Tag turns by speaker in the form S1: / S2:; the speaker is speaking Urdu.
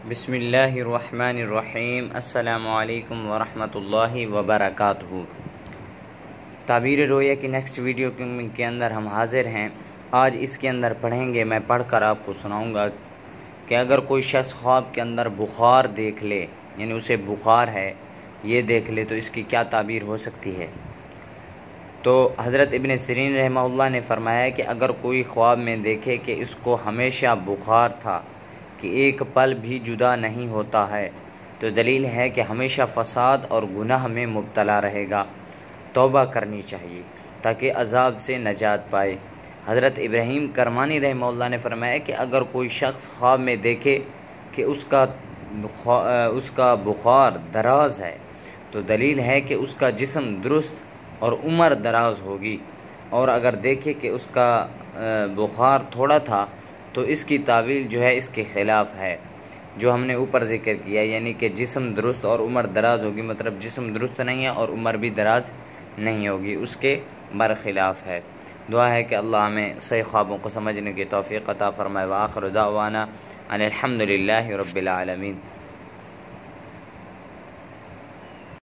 S1: بسم اللہ الرحمن الرحیم۔ السلام علیکم ورحمۃ اللہ وبرکاتہ۔ تعبیر رویا کی نیکسٹ ویڈیو کے اندر ہم حاضر ہیں۔ آج اس کے اندر پڑھیں گے، میں پڑھ کر آپ کو سناؤں گا کہ اگر کوئی شخص خواب کے اندر بخار دیکھ لے، یعنی اسے بخار ہے یہ دیکھ لے، تو اس کی کیا تعبیر ہو سکتی ہے۔ تو حضرت ابن سیرین رحمہ اللہ نے فرمایا کہ اگر کوئی خواب میں دیکھے کہ اس کو ہمیشہ بخار تھا کہ ایک پل بھی جدا نہیں ہوتا ہے، تو دلیل ہے کہ ہمیشہ فساد اور گناہ میں مبتلا رہے گا، توبہ کرنی چاہیے تاکہ عذاب سے نجات پائے۔ حضرت ابراہیم کرمانی رحمہ اللہ نے فرمایا کہ اگر کوئی شخص خواب میں دیکھے کہ اس کا بخار دراز ہے، تو دلیل ہے کہ اس کا جسم درست اور عمر دراز ہوگی، اور اگر دیکھے کہ اس کا بخار تھوڑا تھا تو اس کی تعویل جو ہے اس کے خلاف ہے جو ہم نے اوپر ذکر کیا، یعنی کہ جسم درست اور عمر دراز ہوگی، مطلب جسم درست نہیں ہے اور عمر بھی دراز نہیں ہوگی، اس کے برخلاف ہے۔ دعا ہے کہ اللہ ہمیں صحیح خوابوں کو سمجھنے کی توفیق عطا فرمائے۔ وآخر دعوانا ان الحمد للہ رب العالمین۔